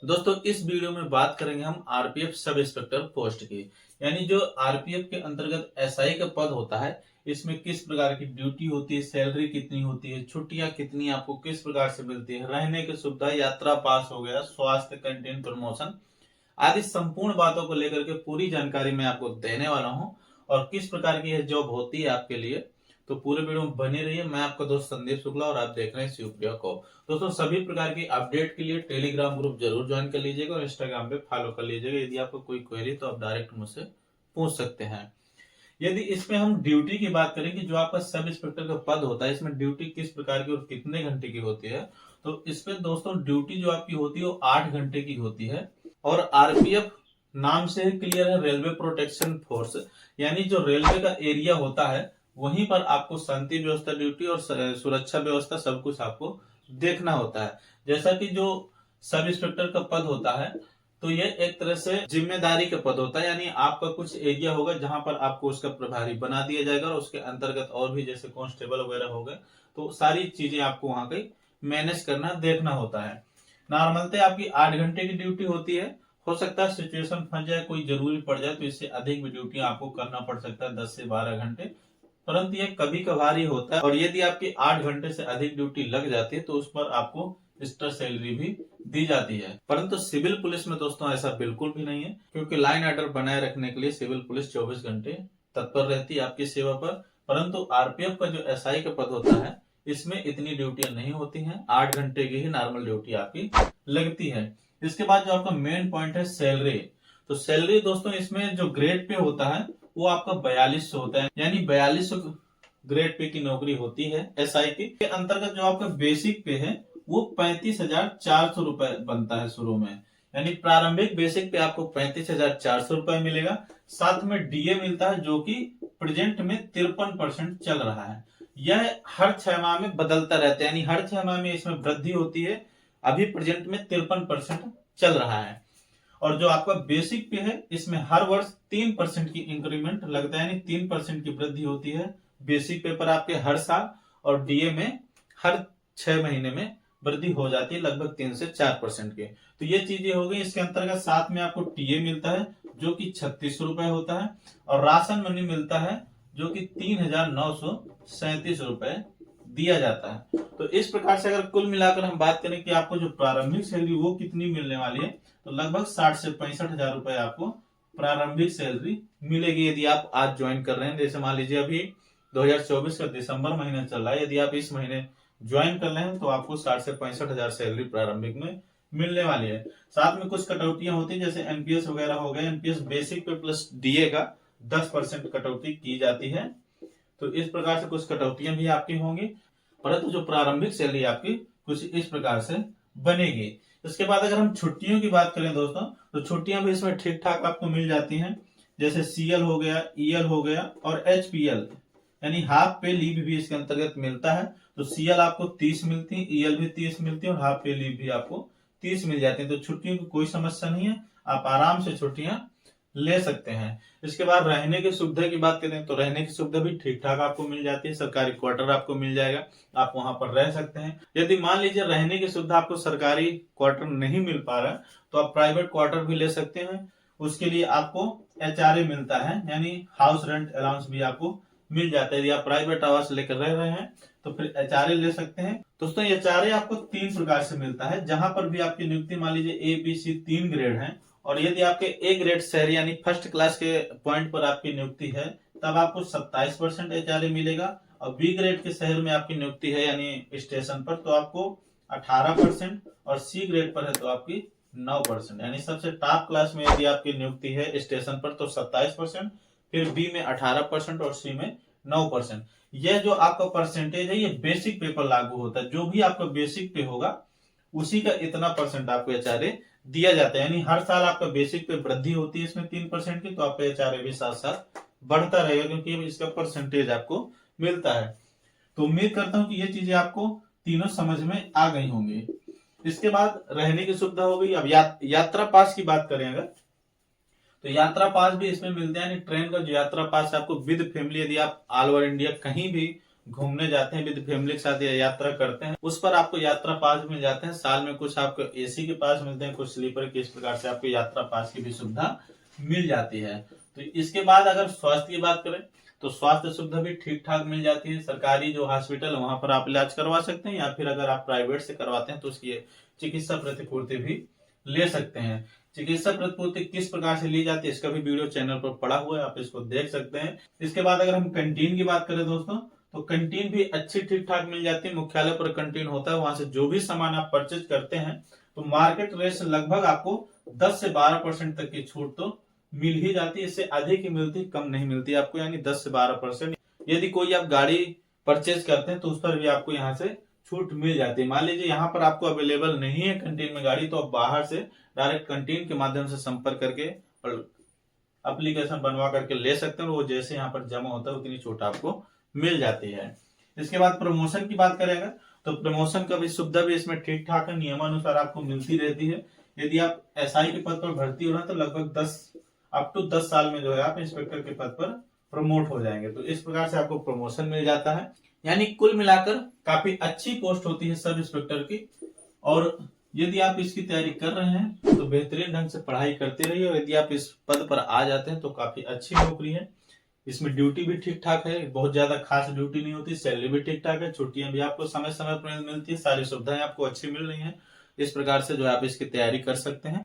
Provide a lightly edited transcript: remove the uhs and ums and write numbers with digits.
दोस्तों इस वीडियो में बात करेंगे हम आरपीएफ सब इंस्पेक्टर पोस्ट की। यानी जो आरपीएफ के अंतर्गत एसआई का पद होता है, इसमें किस प्रकार की ड्यूटी होती है, सैलरी कितनी होती है, छुट्टियां कितनी आपको किस प्रकार से मिलती है, रहने की सुविधा, यात्रा पास हो गया, स्वास्थ्य, कैंटीन, प्रमोशन आदि संपूर्ण बातों को लेकर के पूरी जानकारी मैं आपको देने वाला हूं। और किस प्रकार की यह जॉब होती है आपके लिए, तो पूरे वीडियो में बने रहिए। मैं आपका दोस्त संदीप शुक्ला और आप देख रहे हैं शिवप्रिया को। दोस्तों सभी प्रकार की अपडेट के लिए टेलीग्राम ग्रुप जरूर ज्वाइन कर लीजिएगा और इंस्टाग्राम पे फॉलो कर लीजिएगा। यदि आपको कोई क्वेरी तो आप डायरेक्ट मुझसे पूछ सकते हैं। यदि इसमें हम ड्यूटी की बात करें कि जो आपका सब इंस्पेक्टर का पद होता है, इसमें ड्यूटी किस प्रकार की और कितने घंटे की होती है, तो इस पे दोस्तों ड्यूटी जो आपकी होती है वो 8 घंटे की होती है। और आरपीएफ नाम से क्लियर है, रेलवे प्रोटेक्शन फोर्स। यानी जो रेलवे का एरिया होता है वहीं पर आपको शांति व्यवस्था ड्यूटी और सुरक्षा व्यवस्था सब कुछ आपको देखना होता है। जैसा कि जो सब इंस्पेक्टर का पद होता है तो ये एक तरह से जिम्मेदारी का पद होता है। यानी आपका कुछ एरिया होगा जहां पर आपको उसका प्रभारी बना दिया जाएगा और उसके अंतर्गत और भी जैसे कांस्टेबल वगैरह हो गए, तो सारी चीजें आपको वहां की मैनेज करना देखना होता है। नॉर्मलते आपकी 8 घंटे की ड्यूटी होती है। हो सकता है सिचुएशन फंस जाए, कोई जरूरी पड़ जाए तो इससे अधिक भी ड्यूटी आपको करना पड़ सकता है, 10 से 12 घंटे, परंतु ये कभी कभार ही होता है। और यदि आपकी 8 घंटे से अधिक ड्यूटी लग जाती है तो उस पर आपको एक्स्ट्रा सैलरी भी दी जाती है। परंतु सिविल पुलिस में दोस्तों ऐसा बिल्कुल भी नहीं है, क्योंकि लाइन ऑर्डर बनाए रखने के लिए सिविल पुलिस 24 घंटे तत्पर रहती है आपकी सेवा पर। परंतु आरपीएफ का जो एसआई का पद होता है इसमें इतनी ड्यूटियां नहीं होती हैं, 8 घंटे की ही नॉर्मल ड्यूटी आपकी लगती है। इसके बाद जो आपका मेन पॉइंट है सैलरी। तो सैलरी दोस्तों इसमें जो ग्रेड पे होता है वो आपका 4200 होता है। यानी 4200 ग्रेड पे की नौकरी होती है एसआई की। के अंतर्गत जो आपका बेसिक पे है वो 35,400 रुपए बनता है शुरू में। यानी प्रारंभिक बेसिक पे आपको 35,400 रुपए मिलेगा। साथ में डीए मिलता है जो कि प्रेजेंट में 53% चल रहा है। यह हर 6 माह में बदलता रहता है, यानी हर 6 माह में इसमें वृद्धि होती है। अभी प्रेजेंट में 53% चल रहा है। और जो आपका बेसिक पे है इसमें हर वर्ष 3% की इंक्रीमेंट लगता है, यानी 3% की वृद्धि होती है बेसिक पे पर आपके हर साल। और डीए में हर 6 महीने में वृद्धि हो जाती है लगभग 3 से 4% के। तो ये चीजें हो गई। इसके अंतर्गत साथ में आपको टीए मिलता है जो कि 3600 रुपए होता है। और राशन मनी मिलता है जो कि 3,937 रुपए दिया जाता है। तो इस प्रकार से अगर कुल मिलाकर हम बात करें कि आपको जो प्रारंभिक सैलरी वो कितनी मिलने वाली है, तो लगभग 60 से 65,000 रुपए आपको प्रारंभिक सैलरी मिलेगी यदि आप आज ज्वाइन कर रहे हैं। जैसे मान लीजिए अभी 2024 का दिसंबर महीना चल रहा है, यदि आप इस महीने ज्वाइन कर रहे हैं तो आपको 60 से 65,000 सैलरी प्रारंभिक में मिलने वाली है। साथ में कुछ कटौतियां होती है, जैसे एनपीएस वगैरह हो गए। एनपीएस बेसिक पे प्लस डीए का 10% कटौती की जाती है। तो इस प्रकार से कुछ कटौतियां भी आपकी होंगी, परंतु जो प्रारंभिक सैलरी आपकी कुछ इस प्रकार से बनेगी। इसके बाद अगर हम छुट्टियों की बात करें दोस्तों, तो छुट्टियां भी इसमें ठीक ठाक आपको मिल जाती हैं। जैसे सीएल हो गया, ईएल हो गया और एचपीएल, यानी हाफ पे लीव भी इसके अंतर्गत मिलता है। तो सीएल आपको 30 मिलती है, ईएल भी 30 मिलती है और हाफ पे लीव भी आपको 30 मिल जाती है। तो छुट्टियों की कोई समस्या नहीं है, आप आराम से छुट्टियां ले सकते हैं। इसके बाद रहने की सुविधा की बात करें तो रहने की सुविधा भी ठीक ठाक आपको मिल जाती है। सरकारी क्वार्टर आपको मिल जाएगा, आप वहां पर रह सकते हैं। यदि मान लीजिए रहने की सुविधा आपको सरकारी क्वार्टर नहीं मिल पा रहा है तो आप प्राइवेट क्वार्टर भी ले सकते हैं। उसके लिए आपको एचआरए मिलता है, यानी हाउस रेंट अलाउंस भी आपको मिल जाता है। यदि आप प्राइवेट आवास लेकर रह रहे हैं तो फिर एचआरए ले सकते हैं। दोस्तों एचआरए आपको 3 प्रकार से मिलता है, जहां पर भी आपकी नियुक्ति मान लीजिए ए बी सी 3 ग्रेड है। और यदि आपके ए ग्रेड शहर यानी फर्स्ट क्लास के पॉइंट पर आपकी नियुक्ति है तब आपको 27% एचआरए मिलेगा। और बी ग्रेड के शहर में आपकी नियुक्ति है यानी स्टेशन पर तो आपको 18%। और सी ग्रेड पर है तो आपकी 9%। यानी सबसे टॉप क्लास में यदि आपकी नियुक्ति है स्टेशन पर तो 27%, फिर बी में 18% और सी में 9%। यह जो आपका परसेंटेज है ये बेसिक पे पर लागू होता है। जो भी आपका बेसिक पे होगा उसी का इतना परसेंट आपको एचआरए दिया जाता है। यानी हर साल आपका बेसिक पे वृद्धि होती है इसमें 3% की, तो आपका एचआरए भी साथ साथ बढ़ता रहेगा क्योंकि इसका परसेंटेज आपको मिलता है। तो उम्मीद करता हूं कि ये चीजें आपको तीनों समझ में आ गई होंगी। इसके बाद रहने की सुविधा हो गई। अब यात्रा पास की बात करें अगर, तो यात्रा पास भी इसमें मिलते हैं। यानी ट्रेन का जो यात्रा पास है आपको विद फैमिली, यदि आप ऑल ओवर इंडिया कहीं भी घूमने जाते हैं विद फैमिली के साथ या यात्रा करते हैं, उस पर आपको यात्रा पास मिल जाते हैं। साल में कुछ आपको एसी के पास मिलते हैं, कुछ स्लीपर के। इस प्रकार से आपको यात्रा पास की भी सुविधा मिल जाती है। तो इसके बाद अगर स्वास्थ्य की बात करें तो स्वास्थ्य सुविधा भी ठीक ठाक मिल जाती है। सरकारी जो हॉस्पिटल वहां पर आप इलाज करवा सकते हैं, या फिर अगर आप प्राइवेट से करवाते हैं तो उसकी चिकित्सा प्रतिपूर्ति भी ले सकते हैं। चिकित्सा प्रतिपूर्ति किस प्रकार से ली जाती है इसका भी वीडियो चैनल पर पड़ा हुआ है, आप इसको देख सकते हैं। इसके बाद अगर हम कैंटीन की बात करें दोस्तों, तो कैंटीन भी अच्छी ठीक ठाक मिल जाती है। मुख्यालय पर कैंटीन होता है, वहां से जो भी सामान आप परचेज करते हैं तो मार्केट रेट से लगभग आपको 10 से 12% तक की छूट तो मिल ही जाती है। इससे अधिक ही मिलती, कम नहीं मिलती आपको, यानी 10 से 12%। यदि कोई आप गाड़ी परचेज करते हैं तो उस पर भी आपको यहाँ से छूट मिल जाती है। मान लीजिए यहाँ पर आपको अवेलेबल नहीं है कैंटीन में गाड़ी, तो आप बाहर से डायरेक्ट कैंटीन के माध्यम से संपर्क करके और एप्लीकेशन बनवा करके ले सकते हैं, और वो जैसे यहाँ पर जमा होता है उतनी छूट आपको मिल जाती है। इसके बाद प्रमोशन की बात करेंगे तो प्रमोशन का भी सुविधा भी इसमें ठीक ठाक है, नियमानुसार आपको मिलती रहती है। यदि आप एसआई के पद पर भर्ती हो रहे हैं तो लगभग 10 साल में जो है आप इंस्पेक्टर के पद पर प्रमोट हो जाएंगे। तो इस प्रकार से आपको प्रमोशन मिल जाता है। यानी कुल मिलाकर काफी अच्छी पोस्ट होती है सब इंस्पेक्टर की। और यदि आप इसकी तैयारी कर रहे हैं तो बेहतरीन ढंग से पढ़ाई करते रहिए, और यदि आप इस पद पर आ जाते हैं तो काफी अच्छी नौकरी है। इसमें ड्यूटी भी ठीक ठाक है, बहुत ज्यादा खास ड्यूटी नहीं होती, सैलरी भी ठीक ठाक है, छुट्टियां भी आपको समय समय पर मिलती है, सारी सुविधाएं आपको अच्छी मिल रही हैं। इस प्रकार से जो है आप इसकी तैयारी कर सकते हैं।